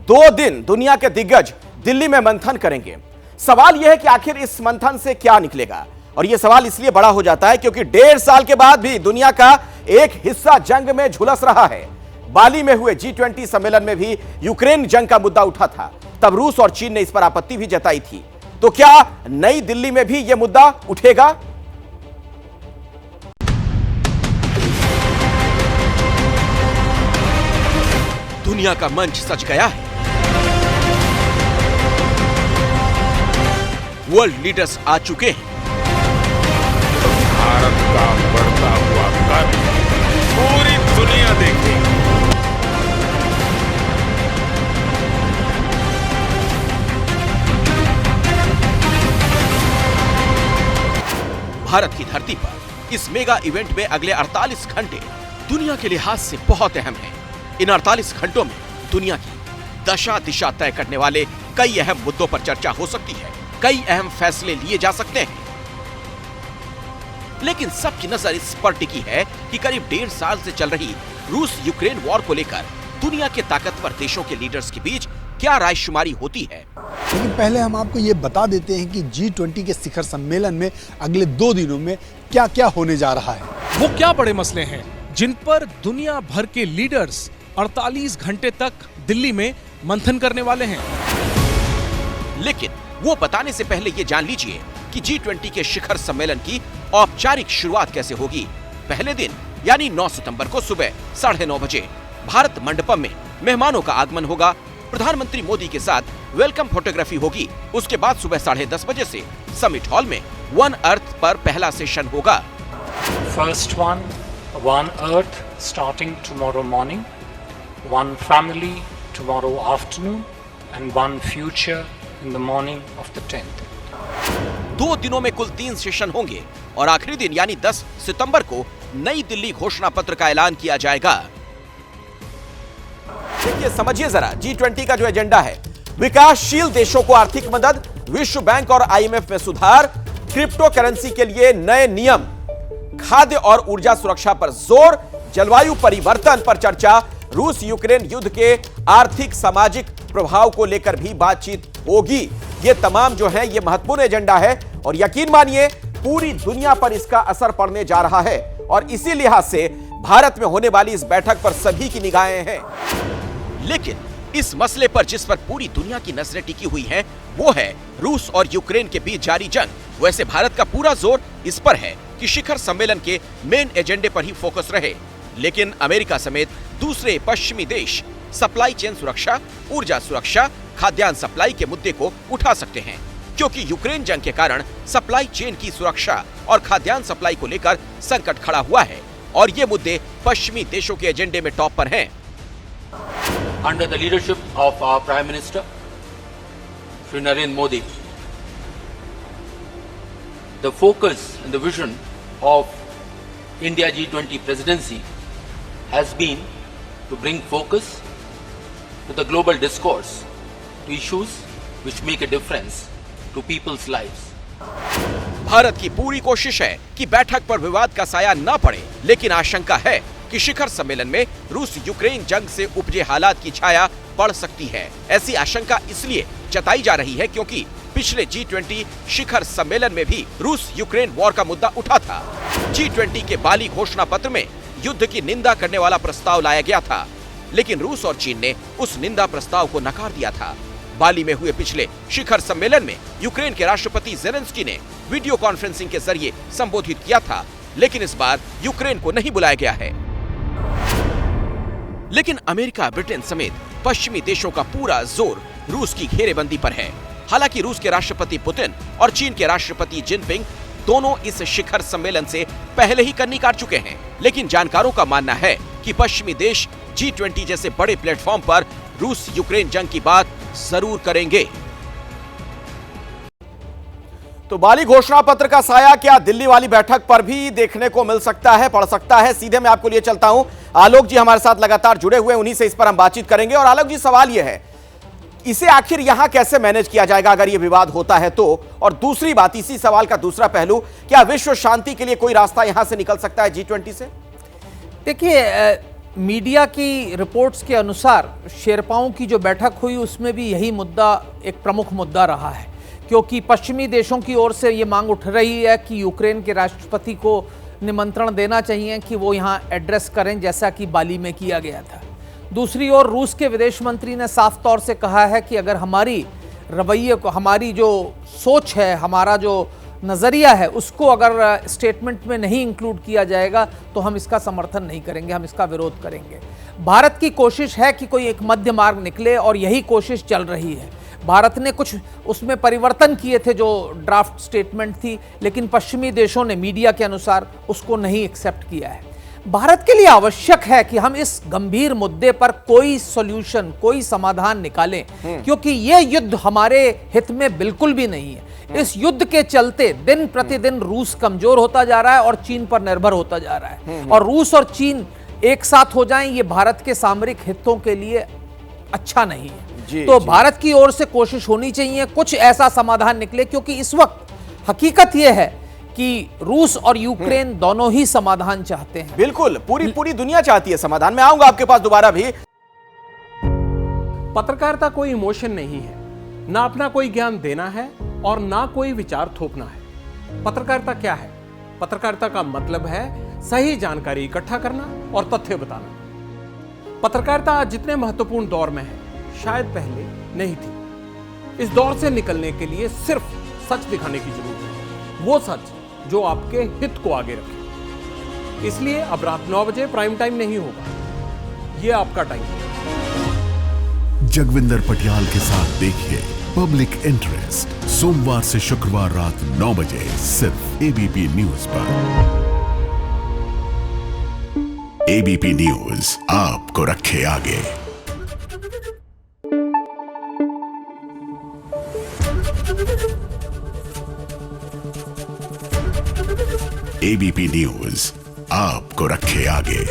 2 दिन दुनिया के दिग्गज दिल्ली में मंथन करेंगे। सवाल यह है कि आखिर इस मंथन से क्या निकलेगा, और यह सवाल इसलिए बड़ा हो जाता है क्योंकि 1.5 साल के बाद भी दुनिया का एक हिस्सा जंग में झुलस रहा है। बाली में हुए G20 सम्मेलन में भी यूक्रेन जंग का मुद्दा उठा था, तब रूस और चीन ने इस पर आपत्ति भी जताई थी। तो क्या नई दिल्ली में भी यह मुद्दा उठेगा? दुनिया का मंच सज गया है। वर्ल्ड लीडर्स आ चुके हैं। भारत का बढ़ता हुआ कद पूरी दुनिया देखेगी। भारत की धरती पर इस मेगा इवेंट में अगले 48 घंटे दुनिया के लिहाज से बहुत अहम हैं। इन 48 घंटों में दुनिया की दशा दिशा तय करने वाले कई अहम मुद्दों पर चर्चा हो सकती है, कई अहम फैसले लिए जा सकते हैं। लेकिन सबकी नजर इस पर टिकी है कि करीब 1.5 साल से चल रही रूस यूक्रेन वॉर को लेकर दुनिया के ताकतवर देशों के लीडर्स के बीच क्या रायशुमारी होती है। लेकिन पहले हम आपको ये बता देते हैं कि G20 के शिखर सम्मेलन में अगले 2 दिनों में क्या क्या होने जा रहा है। वो क्या बड़े मसले हैं जिन पर दुनिया भर के लीडर्स 48 घंटे तक दिल्ली में मंथन करने वाले हैं। लेकिन वो बताने से पहले ये जान लीजिए कि G20 के शिखर सम्मेलन की औपचारिक शुरुआत कैसे होगी। पहले दिन यानी 9 सितंबर को सुबह 9:30 बजे भारत मंडपम में मेहमानों का आगमन होगा। प्रधानमंत्री मोदी के साथ वेलकम फोटोग्राफी होगी। उसके बाद सुबह 10:30 बजे से समिट हॉल में वन अर्थ पर पहला सेशन होगा। First one Earth starting tomorrow morning, one family tomorrow afternoon, and one future in the morning of the 10th. 2 दिनों में कुल 3 सेशन होंगे और आखिरी दिन यानी 10 सितंबर को नई दिल्ली घोषणा पत्र का ऐलान किया जाएगा। देखिए, समझिए जरा G20 का जो एजेंडा है, विकासशील देशों को आर्थिक मदद, विश्व बैंक और IMF में सुधार, क्रिप्टो करेंसी के लिए नए नियम, खाद्य और ऊर्जा सुरक्षा पर जोर, जलवायु परिवर्तन पर चर्चा, रूस यूक्रेन युद्ध के आर्थिक सामाजिक प्रभाव को लेकर भी बातचीत होगी। ये तमाम जो है ये महत्वपूर्ण एजेंडा है और यकीन मानिए पूरी दुनिया पर इसका असर पड़ने जा रहा है और इसी लिहाज से भारत में होने वाली इस बैठक पर सभी की निगाहें हैं। लेकिन इस मसले पर जिस पर पूरी दुनिया की नजरें टिकी हुई हैं, वो है रूस और यूक्रेन के बीच जारी जंग। वैसे भारत का पूरा जोर इस पर है कि शिखर सम्मेलन के मेन एजेंडे पर ही फोकस रहे, लेकिन अमेरिका समेत दूसरे पश्चिमी देश सप्लाई चेन सुरक्षा, ऊर्जा सुरक्षा, खाद्यान्न सप्लाई के मुद्दे को उठा सकते हैं, क्योंकि यूक्रेन जंग के कारण सप्लाई चेन की सुरक्षा और खाद्यान्न सप्लाई को लेकर संकट खड़ा हुआ है और ये मुद्दे पश्चिमी देशों के एजेंडे में टॉप पर हैं। Under the leadership of our Prime Minister, Shri Narendra Modi, the focus and the vision of India G20 presidency has been to bring focus to the global discourse, to issues which make a difference to people's lives. Bharat की पूरी कोशिश है कि बैठक पर विवाद का साया न पड़े, लेकिन आशंका है कि शिखर सम्मेलन में रूस यूक्रेन जंग से उपजे हालात की छाया पड़ सकती है। ऐसी आशंका इसलिए जताई जा रही है क्योंकि पिछले G20 शिखर सम्मेलन में भी रूस यूक्रेन वॉर का मुद्दा उठा था। G20 के बाली घोषणा पत्र में युद्ध की निंदा करने वाला प्रस्ताव लाया गया था, लेकिन रूस और चीन ने उस निंदा प्रस्ताव को नकार दिया था। बाली में हुए पिछले शिखर सम्मेलन में यूक्रेन के राष्ट्रपति ज़ेलेंस्की ने वीडियो कॉन्फ्रेंसिंग के जरिए संबोधित किया था, लेकिन इस बार यूक्रेन को नहीं बुलाया गया है। लेकिन अमेरिका, ब्रिटेन समेत पश्चिमी देशों का पूरा जोर रूस की घेरेबंदी पर है। हालांकि रूस के राष्ट्रपति पुतिन और चीन के राष्ट्रपति जिनपिंग दोनों इस शिखर सम्मेलन से पहले ही कन्नी काट चुके हैं, लेकिन जानकारों का मानना है कि पश्चिमी देश G20 जैसे बड़े प्लेटफॉर्म पर रूस यूक्रेन जंग की बात जरूर करेंगे। तो बाली घोषणा पत्र का साया क्या दिल्ली वाली बैठक पर भी देखने को मिल सकता है, पड़ सकता है? सीधे मैं आपको लिए चलता हूं, आलोक जी हमारे साथ लगातार जुड़े हुए, उन्हीं से इस पर हम बातचीत करेंगे। और आलोक जी, सवाल यह है, इसे आखिर यहां कैसे मैनेज किया जाएगा अगर यह विवाद होता है तो? और दूसरी बात, इसी सवाल का दूसरा पहलू, क्या विश्व शांति के लिए कोई रास्ता यहां से निकल सकता है G20 से? देखिए, मीडिया की रिपोर्ट्स के अनुसार शेरपाओं की जो बैठक हुई उसमें भी यही मुद्दा एक प्रमुख मुद्दा रहा है, क्योंकि पश्चिमी देशों की ओर से ये मांग उठ रही है कि यूक्रेन के राष्ट्रपति को निमंत्रण देना चाहिए कि वो यहाँ एड्रेस करें, जैसा कि बाली में किया गया था। दूसरी ओर रूस के विदेश मंत्री ने साफ तौर से कहा है कि अगर हमारी रवैये को, हमारी जो सोच है, हमारा जो नज़रिया है, उसको अगर स्टेटमेंट में नहीं इंक्लूड किया जाएगा तो हम इसका समर्थन नहीं करेंगे, हम इसका विरोध करेंगे। भारत की कोशिश है कि कोई एक मध्य मार्ग निकले और यही कोशिश चल रही है। भारत ने कुछ उसमें परिवर्तन किए थे जो ड्राफ्ट स्टेटमेंट थी, लेकिन पश्चिमी देशों ने मीडिया के अनुसार उसको नहीं एक्सेप्ट किया है। भारत के लिए आवश्यक है कि हम इस गंभीर मुद्दे पर कोई सॉल्यूशन, कोई समाधान निकालें, क्योंकि ये युद्ध हमारे हित में बिल्कुल भी नहीं है। इस युद्ध के चलते दिन प्रतिदिन रूस कमजोर होता जा रहा है और चीन पर निर्भर होता जा रहा है, और रूस और चीन एक साथ हो जाएं ये भारत के सामरिक हितों के लिए अच्छा नहीं है। तो भारत की ओर से कोशिश होनी चाहिए कुछ ऐसा समाधान निकले, क्योंकि इस वक्त हकीकत यह है कि रूस और यूक्रेन दोनों ही समाधान चाहते हैं। बिल्कुल, पूरी दुनिया चाहती है समाधान। मैं आऊंगा आपके पास दोबारा भी। पत्रकारिता कोई इमोशन नहीं है, ना अपना कोई ज्ञान देना है और ना कोई विचार थोपना है। पत्रकारिता क्या है? पत्रकारिता का मतलब है सही जानकारी इकट्ठा करना और तथ्य बताना। पत्रकारिता आज जितने महत्वपूर्ण दौर में है, शायद पहले नहीं थी। इस दौर से निकलने के लिए सिर्फ सच दिखाने की जरूरत है, वो सच जो आपके हित को आगे रखे। इसलिए अब रात 9 बजे प्राइम टाइम नहीं होगा, ये आपका टाइम है। जगविंदर पटियाल के साथ देखिए पब्लिक इंटरेस्ट सोमवार से शुक्रवार रात 9 बजे सिर्फ एबीपी न्यूज पर। एबीपी न्यूज आपको रखे आगे। एबीपी न्यूज आपको रखे आगे।